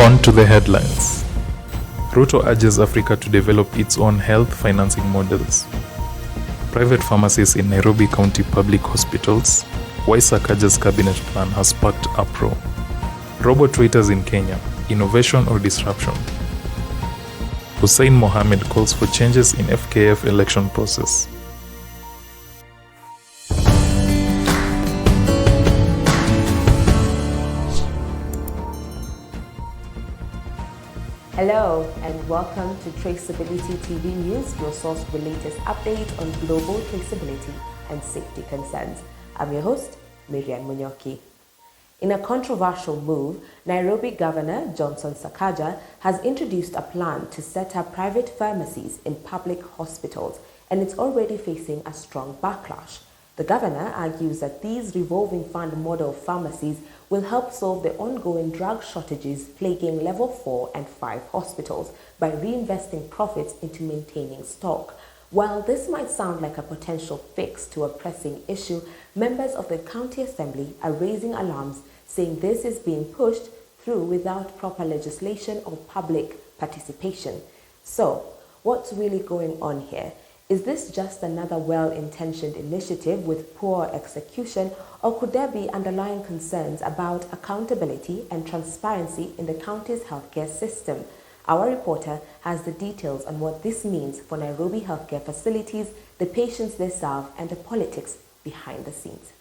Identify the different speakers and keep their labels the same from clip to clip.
Speaker 1: On to the headlines. Ruto urges Africa to develop its own health financing models. Private pharmacies in Nairobi County public hospitals. Why Sakaja's cabinet plan has sparked uproar. Robot waiters in Kenya, innovation or disruption? Hussein Mohammed calls for changes in FKF election process.
Speaker 2: Hello and welcome to Traceability TV News, your source for the latest update on global traceability and safety concerns. I'm your host, Miriam Munyoki. In a controversial move, Nairobi Governor Johnson Sakaja has introduced a plan to set up private pharmacies in public hospitals, and it's already facing a strong backlash. The governor argues that these revolving fund model pharmacies will help solve the ongoing drug shortages plaguing level 4 and 5 hospitals by reinvesting profits into maintaining stock. While this might sound like a potential fix to a pressing issue, members of the county assembly are raising alarms, saying this is being pushed through without proper legislation or public participation. So, what's really going on here? Is this just another well-intentioned initiative with poor execution, or could there be underlying concerns about accountability and transparency in the county's healthcare system? Our reporter has the details on what this means for Nairobi healthcare facilities, the patients they serve, and the politics behind the scenes.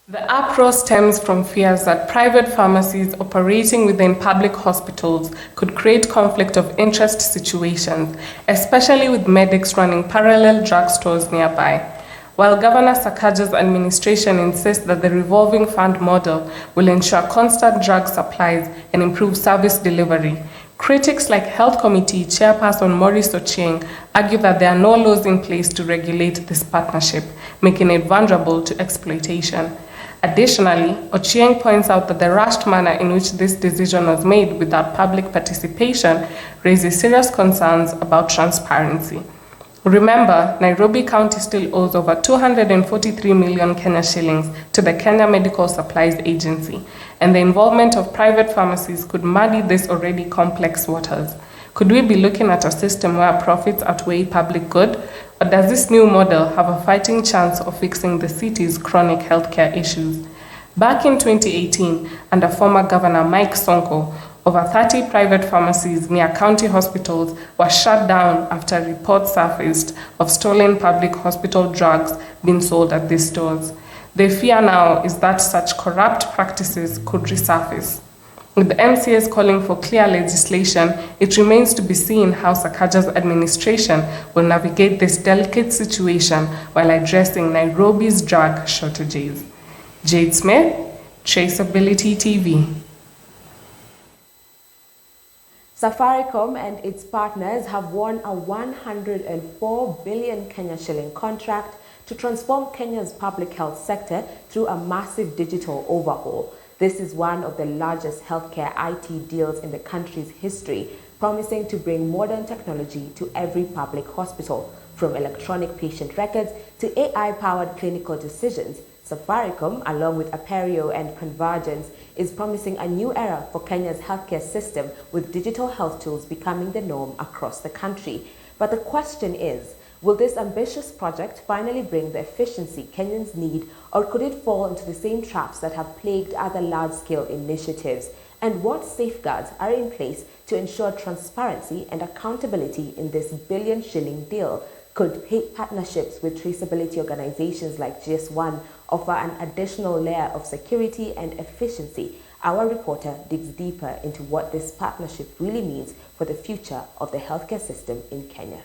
Speaker 3: The uproar stems from fears that private pharmacies operating within public hospitals could create conflict of interest situations, especially with medics running parallel drugstores nearby. While Governor Sakaja's administration insists that the revolving fund model will ensure constant drug supplies and improve service delivery, critics like Health Committee Chairperson Maurice Ochieng argue that there are no laws in place to regulate this partnership, making it vulnerable to exploitation. Additionally, Ochieng points out that the rushed manner in which this decision was made without public participation raises serious concerns about transparency. Remember, Nairobi County still owes over 243 million Kenya shillings to the Kenya Medical Supplies Agency, and the involvement of private pharmacies could muddy this already complex waters. Could we be looking at a system where profits outweigh public good? Or does this new model have a fighting chance of fixing the city's chronic healthcare issues? Back in 2018, under former Governor Mike Sonko, over 30 private pharmacies near county hospitals were shut down after reports surfaced of stolen public hospital drugs being sold at these stores. The fear now is that such corrupt practices could resurface. With the MCS calling for clear legislation, it remains to be seen how Sakaja's administration will navigate this delicate situation while addressing Nairobi's drug shortages. Jade Smith, Traceability TV.
Speaker 2: Safaricom and its partners have won a 104 billion Kenya shilling contract to transform Kenya's public health sector through a massive digital overhaul. This is one of the largest healthcare IT deals in the country's history, promising to bring modern technology to every public hospital, from electronic patient records to AI-powered clinical decisions. Safaricom, along with Aperio and Convergence, is promising a new era for Kenya's healthcare system, with digital health tools becoming the norm across the country. But the question is, will this ambitious project finally bring the efficiency Kenyans need, or could it fall into the same traps that have plagued other large-scale initiatives? And what safeguards are in place to ensure transparency and accountability in this billion-shilling deal? Could partnerships with traceability organizations like GS1 offer an additional layer of security and efficiency? Our reporter digs deeper into what this partnership really means for the future of the healthcare system in Kenya.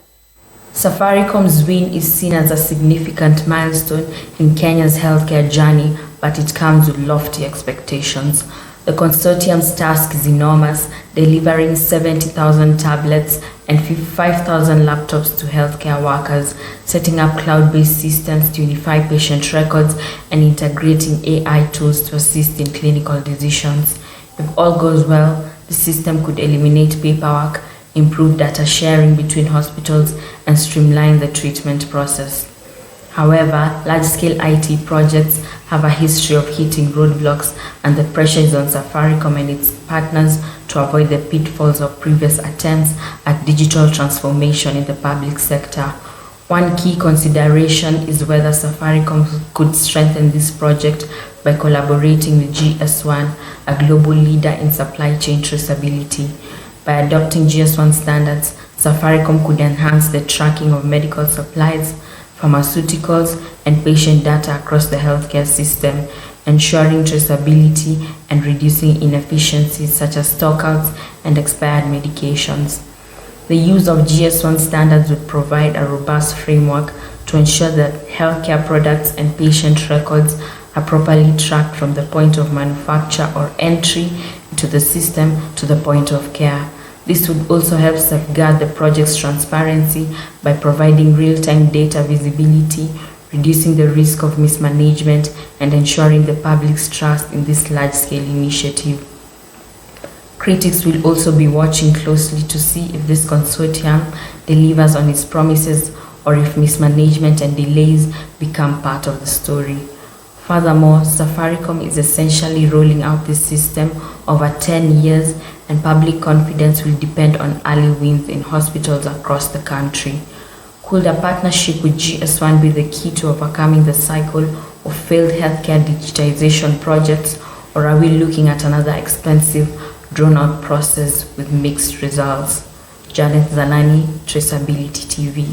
Speaker 4: Safaricom's win is seen as a significant milestone in Kenya's healthcare journey, but it comes with lofty expectations. The consortium's task is enormous, delivering 70,000 tablets and 55,000 laptops to healthcare workers, setting up cloud-based systems to unify patient records, and integrating AI tools to assist in clinical decisions. If all goes well, the system could eliminate paperwork, improve data sharing between hospitals, and streamline the treatment process. However, large-scale IT projects have a history of hitting roadblocks, and the pressure is on Safaricom and its partners to avoid the pitfalls of previous attempts at digital transformation in the public sector. One key consideration is whether Safaricom could strengthen this project by collaborating with GS1, a global leader in supply chain traceability. By adopting GS1 standards, Safaricom could enhance the tracking of medical supplies, pharmaceuticals, and patient data across the healthcare system, ensuring traceability and reducing inefficiencies such as stockouts and expired medications. The use of GS1 standards would provide a robust framework to ensure that healthcare products and patient records are properly tracked from the point of manufacture or entry into the system to the point of care. This would also help safeguard the project's transparency by providing real-time data visibility, reducing the risk of mismanagement, and ensuring the public's trust in this large-scale initiative. Critics will also be watching closely to see if this consortium delivers on its promises or if mismanagement and delays become part of the story. Furthermore, Safaricom is essentially rolling out this system over 10 years, and public confidence will depend on early wins in hospitals across the country. Could a partnership with GS1 be the key to overcoming the cycle of failed healthcare digitization projects, or are we looking at another expensive, drawn-out process with mixed results? Janet Zalani, Traceability TV.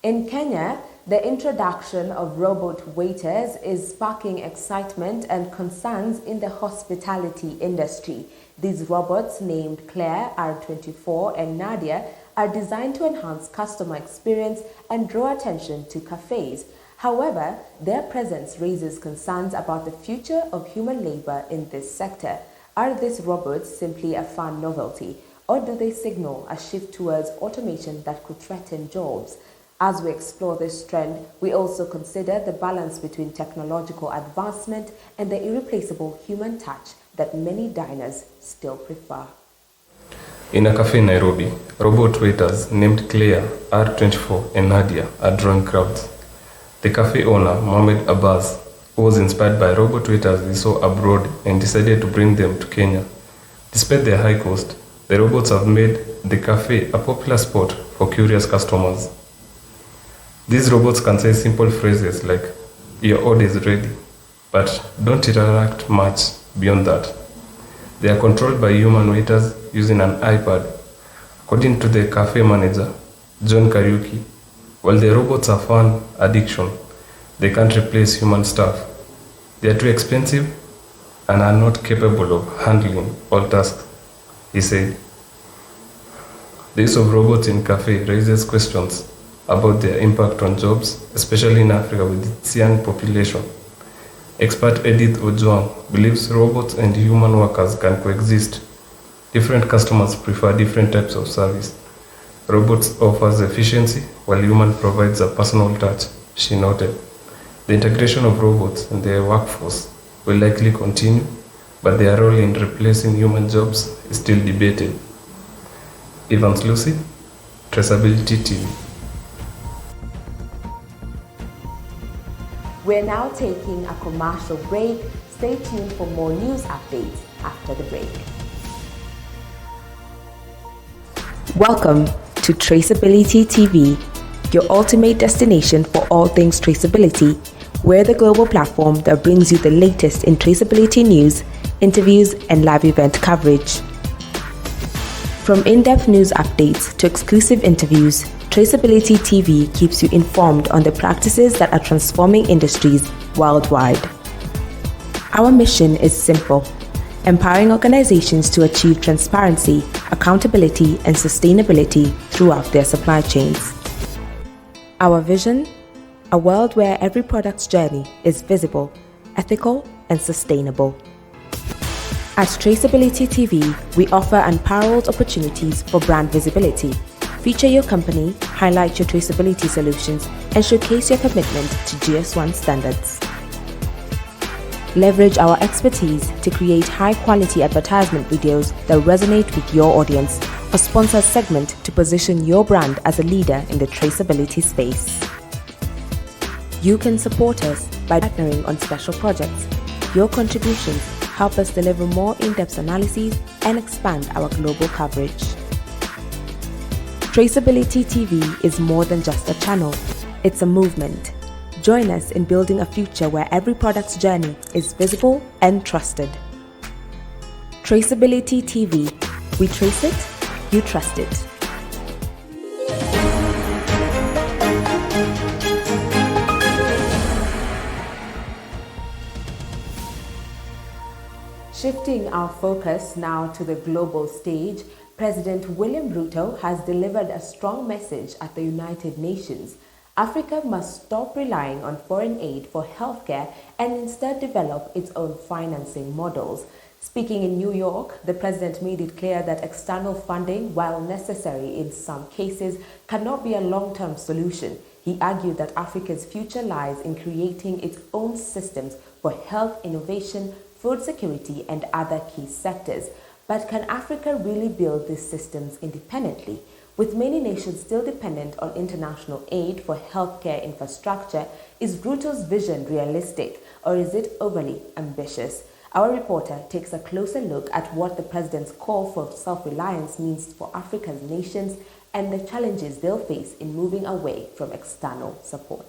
Speaker 2: In Kenya, the introduction of robot waiters is sparking excitement and concerns in the hospitality industry. These robots, named Claire, R24, and Nadia, are designed to enhance customer experience and draw attention to cafes. However, their presence raises concerns about the future of human labor in this sector. Are these robots simply a fun novelty, or do they signal a shift towards automation that could threaten jobs? As we explore this trend, we also consider the balance between technological advancement and the irreplaceable human touch that many diners still prefer.
Speaker 5: In a cafe in Nairobi, robot waiters named Claire, R24, and Nadia are drawing crowds. The cafe owner, Mohamed Abbas, was inspired by robot waiters he saw abroad and decided to bring them to Kenya. Despite their high cost, the robots have made the cafe a popular spot for curious customers. These robots can say simple phrases like, "Your order is ready," but don't interact much beyond that. They are controlled by human waiters using an iPad. According to the cafe manager, John Kariuki, while the robots are fun addiction, they can't replace human staff. They are too expensive and are not capable of handling all tasks, he said. The use of robots in cafe raises questions about their impact on jobs, especially in Africa with its young population. Expert Edith Ojwang believes robots and human workers can coexist. Different customers prefer different types of service. Robots offers efficiency while human provides a personal touch, she noted. The integration of robots in their workforce will likely continue, but their role in replacing human jobs is still debated. Evans Lucy, Traceability TV.
Speaker 2: We're now taking a commercial break. Stay tuned for more news updates after the break. Welcome to Traceability TV, your ultimate destination for all things traceability. We're the global platform that brings you the latest in traceability news, interviews, and live event coverage. From in-depth news updates to exclusive interviews, Traceability TV keeps you informed on the practices that are transforming industries worldwide. Our mission is simple: empowering organizations to achieve transparency, accountability, and sustainability throughout their supply chains. Our vision: a world where every product's journey is visible, ethical, and sustainable. At Traceability TV, we offer unparalleled opportunities for brand visibility. Feature your company, highlight your traceability solutions, and showcase your commitment to GS1 standards. Leverage our expertise to create high-quality advertisement videos that resonate with your audience, a sponsored segment to position your brand as a leader in the traceability space. You can support us by partnering on special projects. Your contributions help us deliver more in-depth analyses and expand our global coverage. Traceability TV is more than just a channel, it's a movement. Join us in building a future where every product's journey is visible and trusted. Traceability TV. We trace it, you trust it. Shifting our focus now to the global stage, President William Ruto has delivered a strong message at the United Nations. Africa must stop relying on foreign aid for healthcare and instead develop its own financing models. Speaking in New York, the president made it clear that external funding, while necessary in some cases, cannot be a long-term solution. He argued that Africa's future lies in creating its own systems for health innovation, food security, and other key sectors. But can Africa really build these systems independently? With many nations still dependent on international aid for healthcare infrastructure, is Ruto's vision realistic, or is it overly ambitious? Our reporter takes a closer look at what the president's call for self-reliance means for Africa's nations and the challenges they'll face in moving away from external support.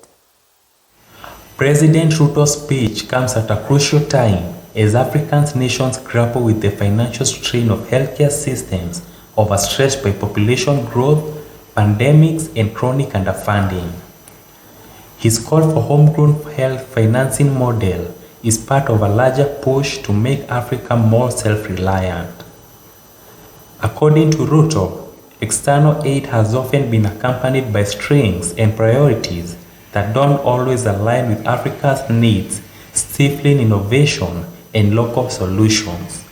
Speaker 6: President Ruto's speech comes at a crucial time as African nations grapple with the financial strain of healthcare systems overstretched by population growth, pandemics, and chronic underfunding. His call for homegrown health financing model is part of a larger push to make Africa more self-reliant. According to Ruto, external aid has often been accompanied by strings and priorities that don't always align with Africa's needs, stifling innovation and local solutions.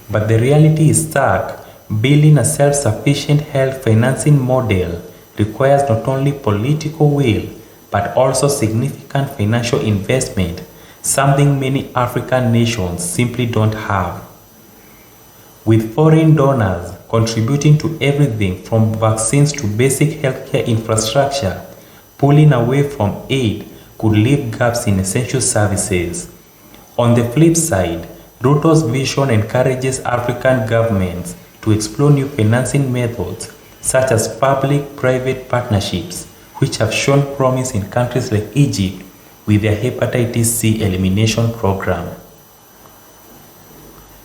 Speaker 6: But the reality is stark. Building a self-sufficient health financing model requires not only political will, but also significant financial investment, something many African nations simply don't have. With foreign donors contributing to everything from vaccines to basic healthcare infrastructure, pulling away from aid could leave gaps in essential services. On the flip side, Ruto's vision encourages African governments to explore new financing methods such as public-private partnerships, which have shown promise in countries like Egypt with their hepatitis C elimination program.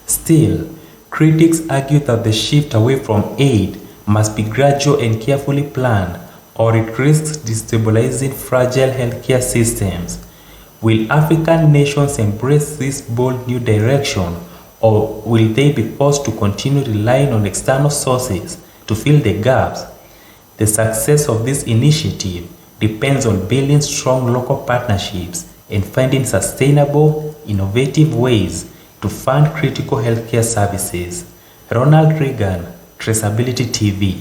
Speaker 6: Still, critics argue that the shift away from aid must be gradual and carefully planned, or it risks destabilizing fragile healthcare systems. Will African nations embrace this bold new direction, or will they be forced to continue relying on external sources to fill the gaps? The success of this initiative depends on building strong local partnerships and finding sustainable, innovative ways to fund critical healthcare services. Ronald Reagan, Traceability TV.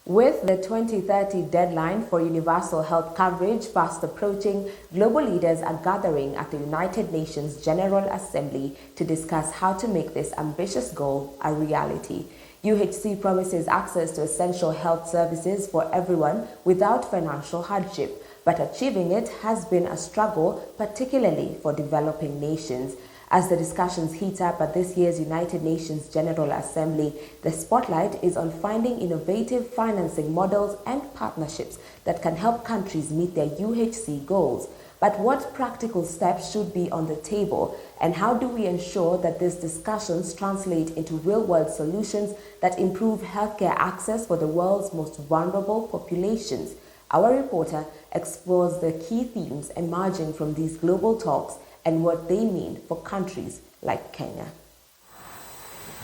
Speaker 2: With the 2030 deadline for universal health coverage fast approaching, global leaders are gathering at the United Nations General Assembly to discuss how to make this ambitious goal a reality. UHC promises access to essential health services for everyone without financial hardship, but achieving it has been a struggle, particularly for developing nations. As the discussions heat up at this year's United Nations General Assembly, the spotlight is on finding innovative financing models and partnerships that can help countries meet their UHC goals. But what practical steps should be on the table, and how do we ensure that these discussions translate into real-world solutions that improve healthcare access for the world's most vulnerable populations? Our reporter explores the key themes emerging from these global talks and what they mean for countries like Kenya.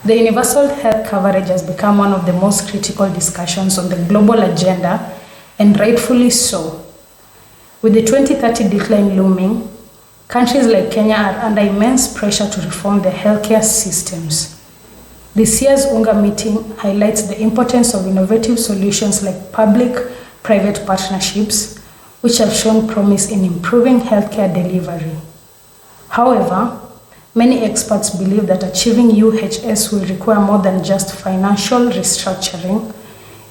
Speaker 7: The universal health coverage has become one of the most critical discussions on the global agenda, and rightfully so. With the 2030 deadline looming, countries like Kenya are under immense pressure to reform their healthcare systems. This year's UNGA meeting highlights the importance of innovative solutions like public-private partnerships, which have shown promise in improving healthcare delivery. However, Many experts believe that achieving UHS will require more than just financial restructuring.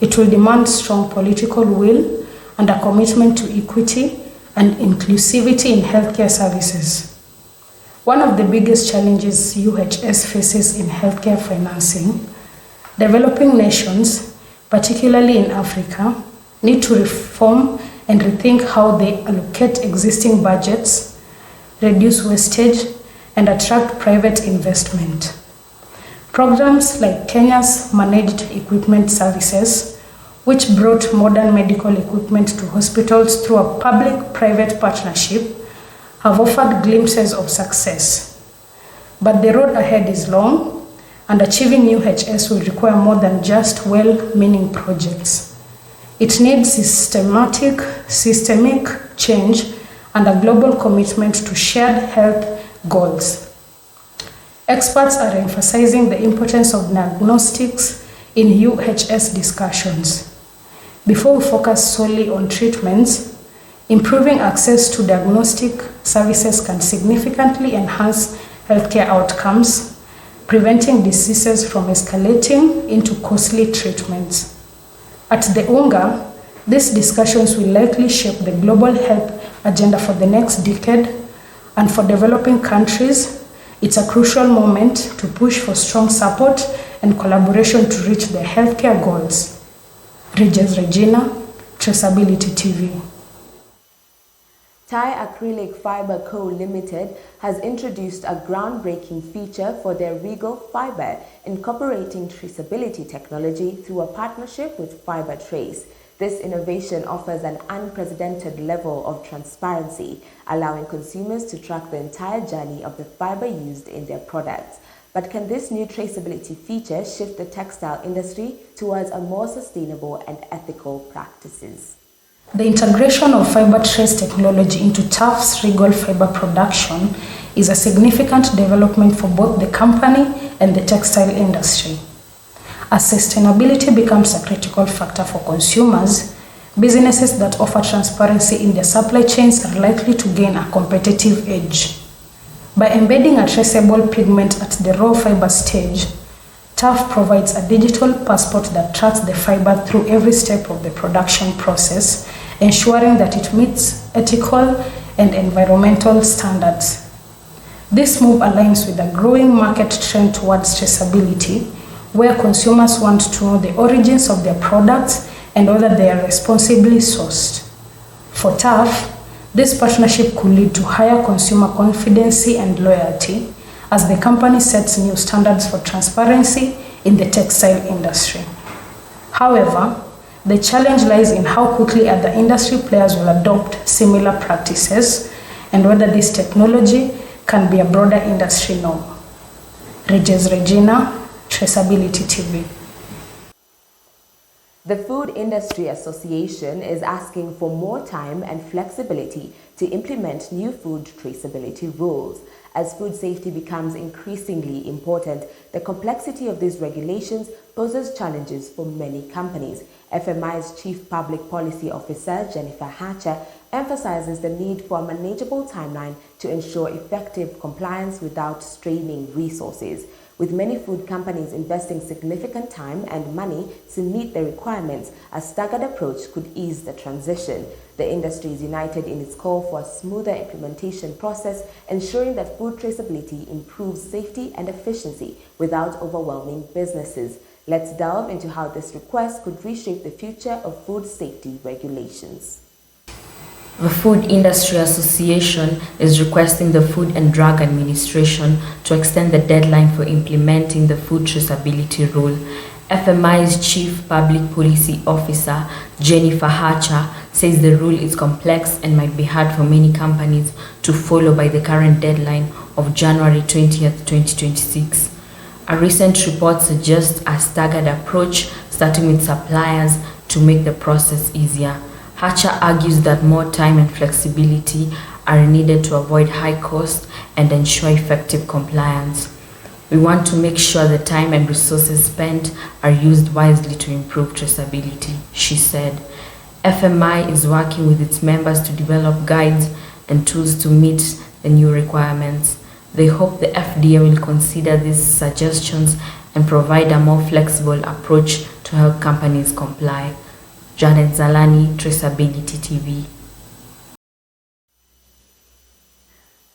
Speaker 7: It will demand strong political will and a commitment to equity and inclusivity in healthcare services. One of the biggest challenges UHS faces in healthcare financing, developing nations, particularly in Africa, need to reform and rethink how they allocate existing budgets, reduce wastage, and attract private investment. Programs like Kenya's Managed Equipment Services, which brought modern medical equipment to hospitals through a public-private partnership, have offered glimpses of success. But the road ahead is long, and achieving UHS will require more than just well-meaning projects. It needs systemic change and a global commitment to shared health goals. Experts are emphasizing the importance of diagnostics in UHS discussions. Before we focus solely on treatments, improving access to diagnostic services can significantly enhance healthcare outcomes, preventing diseases from escalating into costly treatments. At the UNGA, these discussions will likely shape the global health agenda for the next decade, and for developing countries, it's a crucial moment to push for strong support and collaboration to reach their healthcare goals. Regina, Traceability TV.
Speaker 2: Thai Acrylic Fiber Co. Limited has introduced a groundbreaking feature for their Regal fiber, incorporating traceability technology through a partnership with Fiber Trace. This innovation offers an unprecedented level of transparency, allowing consumers to track the entire journey of the fiber used in their products. But can this new traceability feature shift the textile industry towards a more sustainable and ethical practices?
Speaker 7: The integration of Fiber Trace technology into Tufts Regal fiber production is a significant development for both the company and the textile industry. As sustainability becomes a critical factor for consumers, businesses that offer transparency in their supply chains are likely to gain a competitive edge. By embedding a traceable pigment at the raw fiber stage, Tufts provides a digital passport that tracks the fiber through every step of the production process, ensuring that it meets ethical and environmental standards. This move aligns with a growing market trend towards traceability, where consumers want to know the origins of their products and whether they are responsibly sourced. For Tufts, this partnership could lead to higher consumer confidence and loyalty as the company sets new standards for transparency in the textile industry. However, the challenge lies in how quickly other industry players will adopt similar practices and whether this technology can be a broader industry norm. Regina, Traceability TV.
Speaker 2: The Food Industry Association is asking for more time and flexibility to implement new food traceability rules. As food safety becomes increasingly important, the complexity of these regulations poses challenges for many companies. FMI's Chief Public Policy Officer, Jennifer Hatcher, emphasizes the need for a manageable timeline to ensure effective compliance without straining resources. With many food companies investing significant time and money to meet the requirements, a staggered approach could ease the transition. The industry is united in its call for a smoother implementation process, ensuring that food traceability improves safety and efficiency without overwhelming businesses. Let's delve into how this request could reshape the future of food safety regulations.
Speaker 4: The Food Industry Association is requesting the Food and Drug Administration to extend the deadline for implementing the food traceability rule. FMI's Chief Public Policy Officer, Jennifer Hatcher, says the rule is complex and might be hard for many companies to follow by the current deadline of January 20th, 2026. A recent report suggests a staggered approach, starting with suppliers to make the process easier. Hatcher argues that more time and flexibility are needed to avoid high costs and ensure effective compliance. We want to make sure the time and resources spent are used wisely to improve traceability, she said. FMI is working with its members to develop guides and tools to meet the new requirements. They hope the FDA will consider these suggestions and provide a more flexible approach to help companies comply. Janet Zalani, Traceability TV.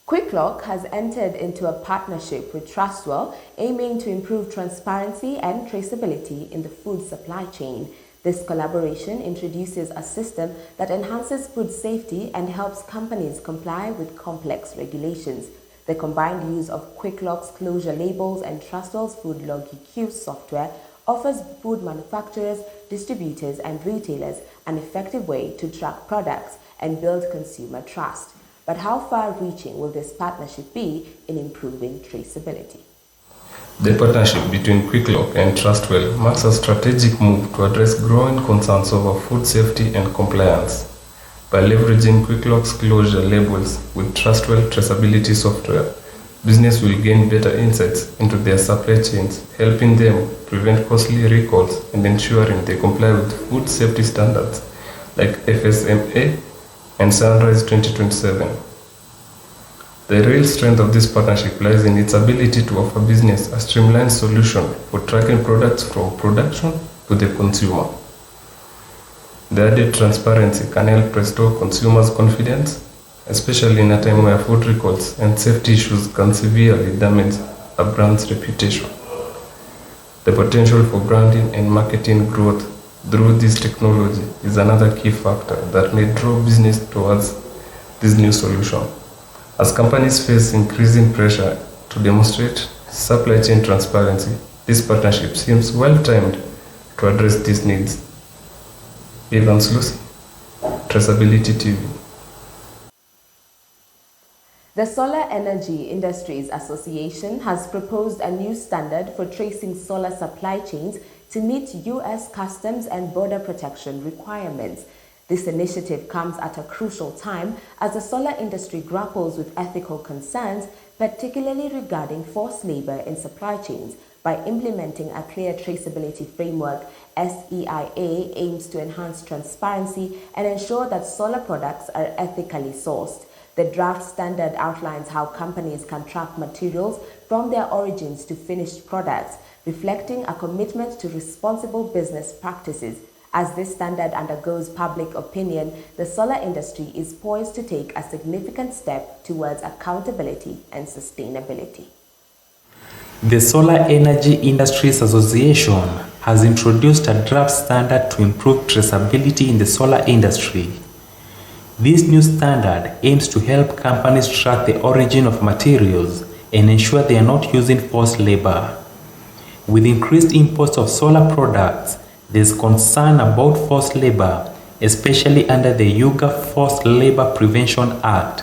Speaker 2: QuickLock has entered into a partnership with Trustwell, aiming to improve transparency and traceability in the food supply chain. This collaboration introduces a system that enhances food safety and helps companies comply with complex regulations. The combined use of QuickLock's closure labels and Trustwell's Food LogEQ software offers food manufacturers, distributors, and retailers an effective way to track products and build consumer trust. But how far-reaching will this partnership be in improving traceability?
Speaker 5: The partnership between QuickLock and Trustwell marks a strategic move to address growing concerns over food safety and compliance. By leveraging QuickLock's closure labels with Trustwell traceability software, business will gain better insights into their supply chains, helping them prevent costly recalls and ensuring they comply with food safety standards like FSMA and Sunrise 2027. The real strength of this partnership lies in its ability to offer business a streamlined solution for tracking products from production to the consumer. The added transparency can help restore consumers' confidence, especially in a time where food recalls and safety issues can severely damage a brand's reputation. The potential for branding and marketing growth through this technology is another key factor that may draw business towards this new solution. As companies face increasing pressure to demonstrate supply chain transparency, this partnership seems well-timed to address these needs. Evans Lucy, Traceability TV.
Speaker 2: The Solar Energy Industries Association has proposed a new standard for tracing solar supply chains to meet U.S. customs and border protection requirements. This initiative comes at a crucial time as the solar industry grapples with ethical concerns, particularly regarding forced labor in supply chains. By implementing a clear traceability framework, SEIA aims to enhance transparency and ensure that solar products are ethically sourced. The draft standard outlines how companies can track materials from their origins to finished products, reflecting a commitment to responsible business practices. As this standard undergoes public opinion, the solar industry is poised to take a significant step towards accountability and sustainability.
Speaker 6: The Solar Energy Industries Association has introduced a draft standard to improve traceability in the solar industry. This new standard aims to help companies track the origin of materials and ensure they are not using forced labor. With increased imports of solar products, there is concern about forced labor, especially under the UGA Forced Labor Prevention Act.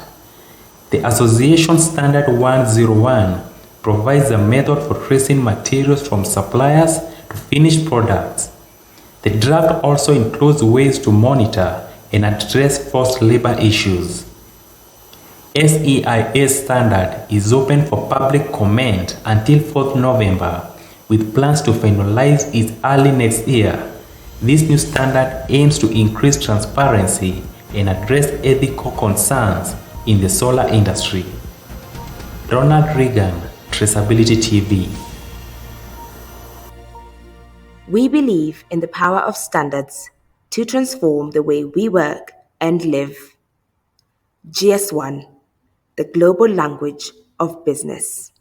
Speaker 6: The Association Standard 101 provides a method for tracing materials from suppliers to finished products. The draft also includes ways to monitor and address forced labor issues. SEIA's standard is open for public comment until 4th November, with plans to finalize it early next year. This new standard aims to increase transparency and address ethical concerns in the solar industry. Ronald Reagan, Traceability TV.
Speaker 2: We believe in the power of standards to transform the way we work and live. GS1, the global language of business.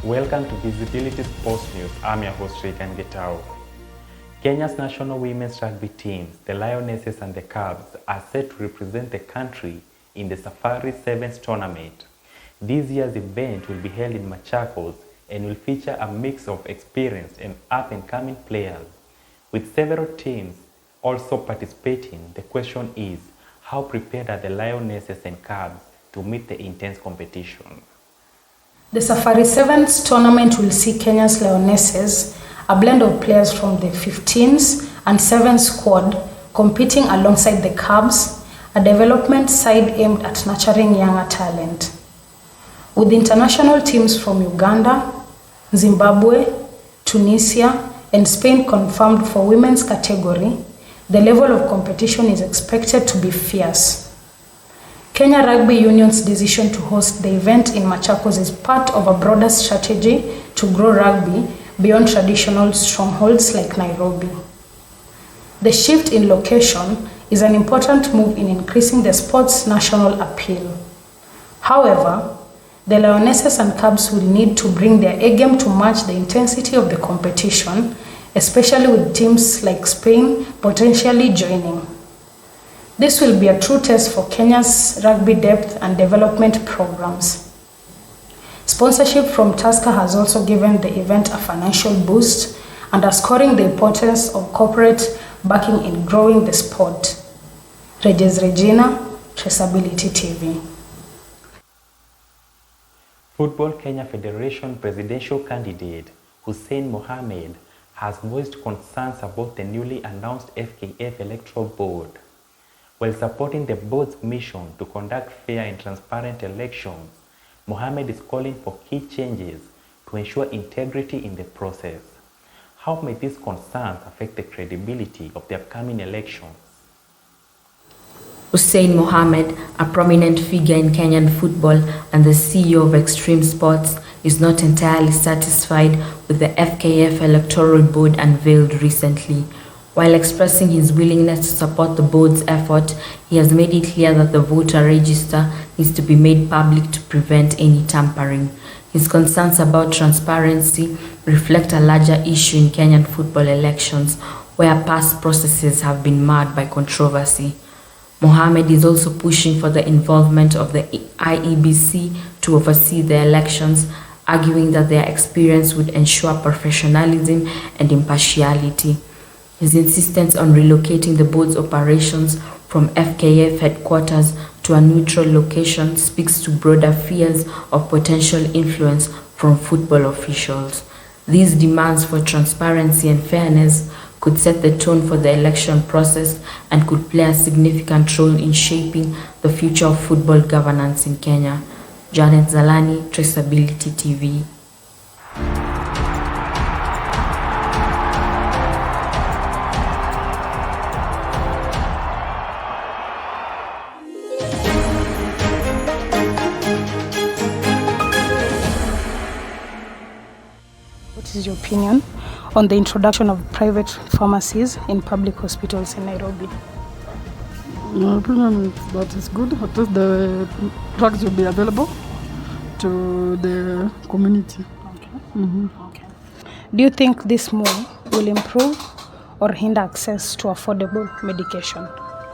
Speaker 6: Welcome to Visibility Sports News. I'm your host, Regan Getao. Kenya's national women's rugby teams, the Lionesses and the Cubs, are set to represent the country in the Safari Sevens tournament. This year's event will be held in Machakos and will feature a mix of experienced and up-and-coming players. With several teams also participating, the question is, how prepared are the Lionesses and Cubs to meet the intense competition?
Speaker 7: The Safari Sevens tournament will see Kenya's Lionesses, a blend of players from the 15s and 7s squad, competing alongside the Cubs, a development side aimed at nurturing younger talent. With international teams from Uganda, Zimbabwe, Tunisia, and Spain confirmed for women's category, the level of competition is expected to be fierce. Kenya Rugby Union's decision to host the event in Machakos is part of a broader strategy to grow rugby beyond traditional strongholds like Nairobi. The shift in location is an important move in increasing the sport's national appeal. However, the Lionesses and Cubs will need to bring their A game to match the intensity of the competition, especially with teams like Spain potentially joining. This will be a true test for Kenya's rugby depth and development programs. Sponsorship from Tusker has also given the event a financial boost, underscoring the importance of corporate backing in growing the sport. Regis Regina, Traceability TV.
Speaker 6: Football Kenya Federation presidential candidate Hussein Mohamed has voiced concerns about the newly announced FKF Electoral Board. While supporting the board's mission to conduct fair and transparent elections, Mohamed is calling for key changes to ensure integrity in the process. How may these concerns affect the credibility of the upcoming elections?
Speaker 4: Hussein Mohamed, a prominent figure in Kenyan football and the CEO of Extreme Sports, is not entirely satisfied with the FKF Electoral Board unveiled recently. While expressing his willingness to support the board's effort, he has made it clear that the voter register needs to be made public to prevent any tampering. His concerns about transparency reflect a larger issue in Kenyan football elections, where past processes have been marred by controversy. Mohamed is also pushing for the involvement of the IEBC to oversee the elections, arguing that their experience would ensure professionalism and impartiality. His insistence on relocating the board's operations from FKF headquarters to a neutral location speaks to broader fears of potential influence from football officials. These demands for transparency and fairness could set the tone for the election process and could play a significant role in shaping the future of football governance in Kenya. Janet Zalani, Traceability TV.
Speaker 7: What is your opinion on the introduction of private pharmacies in public hospitals in Nairobi?
Speaker 8: My opinion is that it's good. At least the drugs will be available to the community.
Speaker 7: Okay. Do you think this move will improve or hinder access to affordable medication?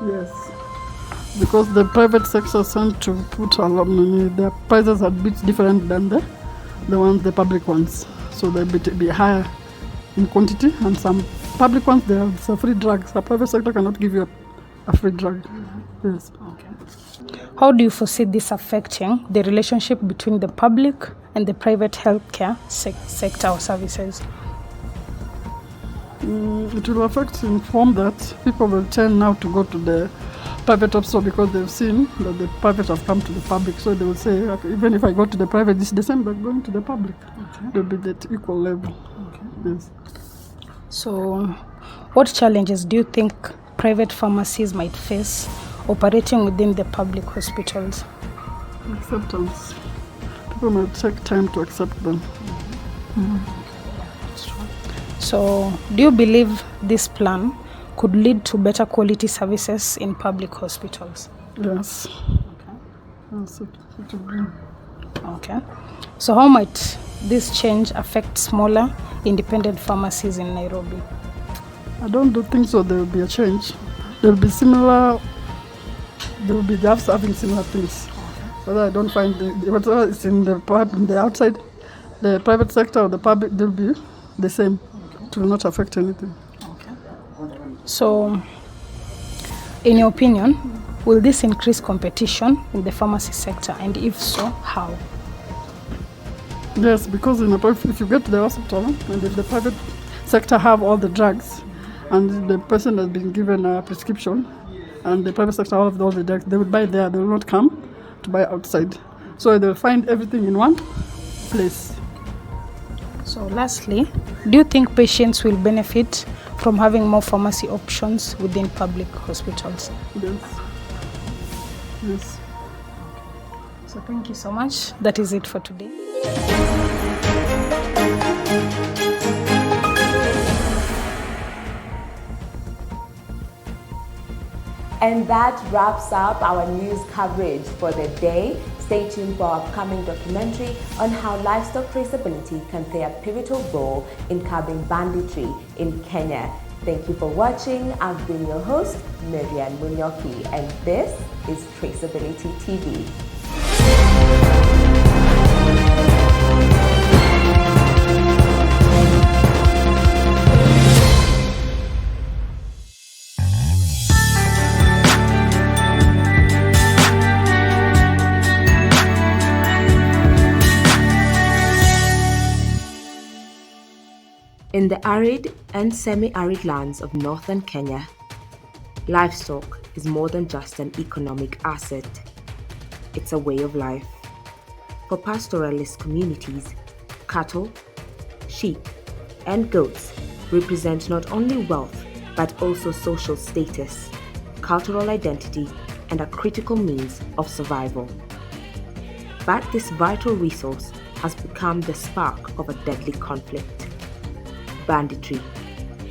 Speaker 8: Yes. Because the private sector tend to put a lot of money. Their prices are a bit different than the public ones. So they'll be higher in quantity, and some public ones, they have some free drugs. The private sector cannot give you a free drug. Yes.
Speaker 7: Okay. How do you foresee this affecting the relationship between the public and the private healthcare sector or services?
Speaker 8: It will affect in form that people will tend now to go to the private hospital because they've seen that the private have come to the public. So they will say, okay, even if I go to the private, it's the same, but going to the public. Okay. They'll be at equal level. Okay. Yes.
Speaker 7: So what challenges do you think private pharmacies might face operating within the public hospitals?
Speaker 8: Acceptance. People might take time to accept them.
Speaker 7: So do you believe this plan could lead to better quality services in public hospitals?
Speaker 8: Yes.
Speaker 7: Okay.
Speaker 8: Yes, it will be.
Speaker 7: Okay. So how might this change affect smaller independent pharmacies in Nairobi?
Speaker 8: I don't think so. There will be a change. There will be similar. They will be just having similar things. But I don't find whether it's in the outside, the private sector or the public, they'll be the same. It will not affect anything.
Speaker 7: So, in your opinion, will this increase competition in the pharmacy sector, and if so, how?
Speaker 8: Yes, because if you get to the hospital and if the private sector have all the drugs and the person has been given a prescription and the private sector have all the drugs, they will buy there. They will not come to buy outside. So they will find everything in one place.
Speaker 7: So lastly, do you think patients will benefit from having more pharmacy options within public hospitals?
Speaker 8: Yes. Yes.
Speaker 7: So thank you so much. That is it for today.
Speaker 2: And that wraps up our news coverage for the day. Stay tuned for our upcoming documentary on how livestock traceability can play a pivotal role in curbing banditry in Kenya. Thank you for watching. I've been your host, Miriam Munyoki, and this is Traceability TV. In the arid and semi-arid lands of northern Kenya, livestock is more than just an economic asset. It's a way of life. For pastoralist communities, cattle, sheep, and goats represent not only wealth but also social status, cultural identity, and a critical means of survival. But this vital resource has become the spark of a deadly conflict. Banditry,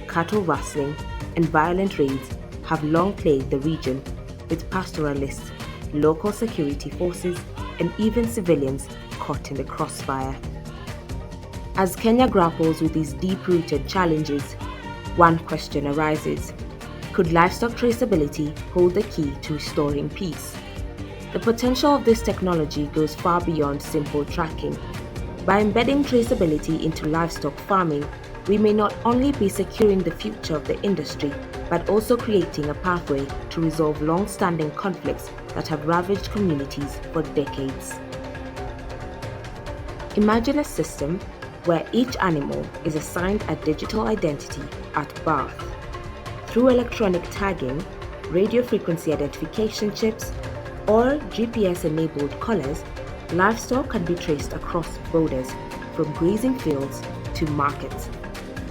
Speaker 2: cattle rustling, and violent raids have long plagued the region, with pastoralists, local security forces, and even civilians caught in the crossfire. As Kenya grapples with these deep-rooted challenges, one question arises: could livestock traceability hold the key to restoring peace? The potential of this technology goes far beyond simple tracking. By embedding traceability into livestock farming, we may not only be securing the future of the industry, but also creating a pathway to resolve long-standing conflicts that have ravaged communities for decades. Imagine a system where each animal is assigned a digital identity at birth. Through electronic tagging, radio frequency identification chips, or GPS-enabled collars, livestock can be traced across borders, from grazing fields to markets.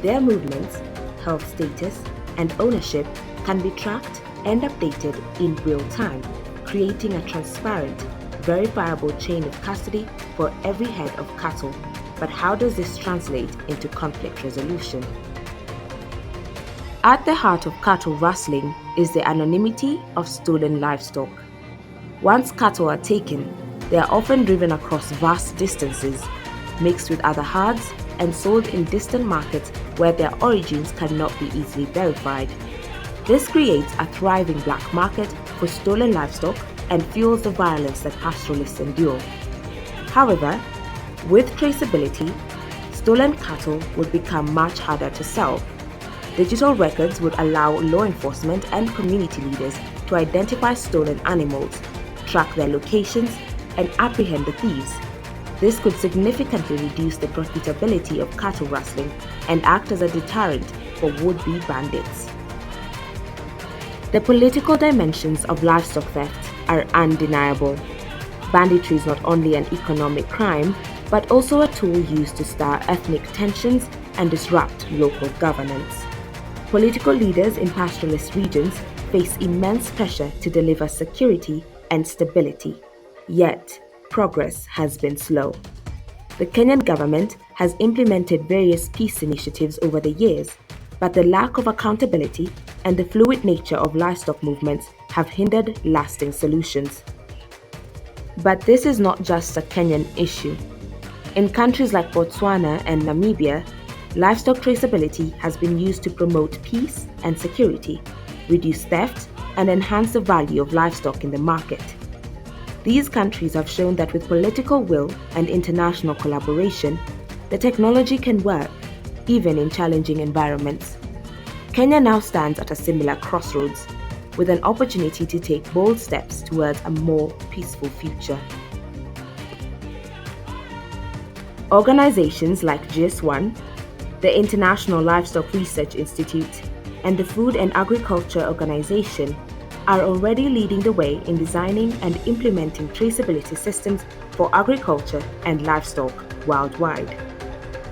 Speaker 2: Their movements, health status, and ownership can be tracked and updated in real time, creating a transparent, verifiable chain of custody for every head of cattle. But how does this translate into conflict resolution? At the heart of cattle rustling is the anonymity of stolen livestock. Once cattle are taken, they are often driven across vast distances, mixed with other herds, and sold in distant markets where their origins cannot be easily verified. This creates a thriving black market for stolen livestock and fuels the violence that pastoralists endure. However, with traceability, stolen cattle would become much harder to sell. Digital records would allow law enforcement and community leaders to identify stolen animals, track their locations, and apprehend the thieves. This could significantly reduce the profitability of cattle rustling and act as a deterrent for would-be bandits. The political dimensions of livestock theft are undeniable. Banditry is not only an economic crime, but also a tool used to stir ethnic tensions and disrupt local governance. Political leaders in pastoralist regions face immense pressure to deliver security and stability, yet progress has been slow. The Kenyan government has implemented various peace initiatives over the years, but the lack of accountability and the fluid nature of livestock movements have hindered lasting solutions. But this is not just a Kenyan issue. In countries like Botswana and Namibia, livestock traceability has been used to promote peace and security, reduce theft, and enhance the value of livestock in the market. These countries have shown that with political will and international collaboration, the technology can work, even in challenging environments. Kenya now stands at a similar crossroads, with an opportunity to take bold steps towards a more peaceful future. Organizations like GS1, the International Livestock Research Institute, and the Food and Agriculture Organization are already leading the way in designing and implementing traceability systems for agriculture and livestock worldwide.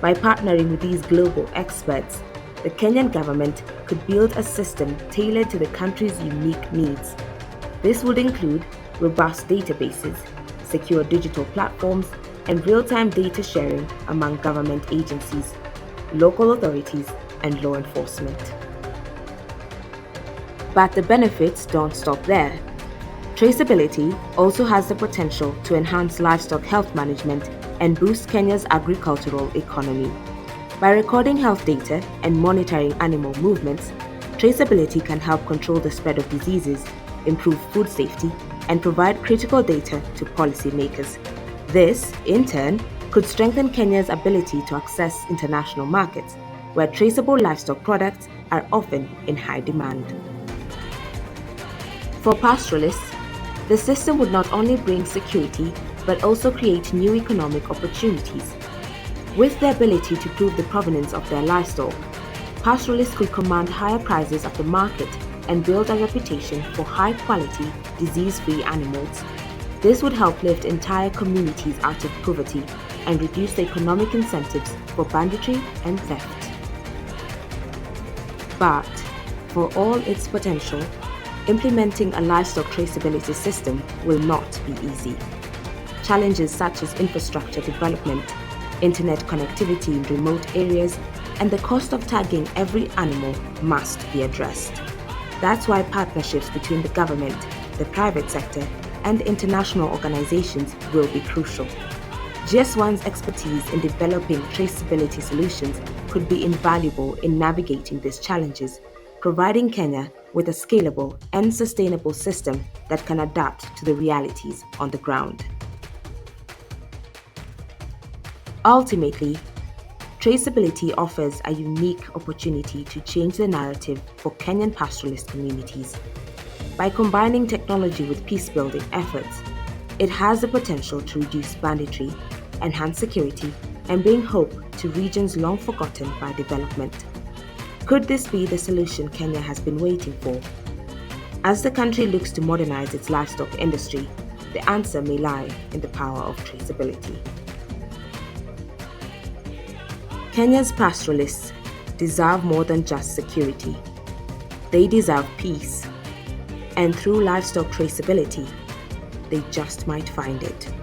Speaker 2: By partnering with these global experts, the Kenyan government could build a system tailored to the country's unique needs. This would include robust databases, secure digital platforms, and real-time data sharing among government agencies, local authorities, and law enforcement. But the benefits don't stop there. Traceability also has the potential to enhance livestock health management and boost Kenya's agricultural economy. By recording health data and monitoring animal movements, traceability can help control the spread of diseases, improve food safety, and provide critical data to policymakers. This, in turn, could strengthen Kenya's ability to access international markets, where traceable livestock products are often in high demand. For pastoralists, the system would not only bring security, but also create new economic opportunities. With the ability to prove the provenance of their livestock, pastoralists could command higher prices at the market and build a reputation for high-quality, disease-free animals. This would help lift entire communities out of poverty and reduce the economic incentives for banditry and theft. But, for all its potential, implementing a livestock traceability system will not be easy. Challenges such as infrastructure development, internet connectivity in remote areas, and the cost of tagging every animal must be addressed. That's why partnerships between the government, the private sector, and international organizations will be crucial. GS1's expertise in developing traceability solutions could be invaluable in navigating these challenges, providing Kenya with a scalable and sustainable system that can adapt to the realities on the ground. Ultimately, traceability offers a unique opportunity to change the narrative for Kenyan pastoralist communities. By combining technology with peace-building efforts, it has the potential to reduce banditry, enhance security, and bring hope to regions long forgotten by development. Could this be the solution Kenya has been waiting for? As the country looks to modernize its livestock industry, the answer may lie in the power of traceability. Kenya's pastoralists deserve more than just security. They deserve peace. And through livestock traceability, they just might find it.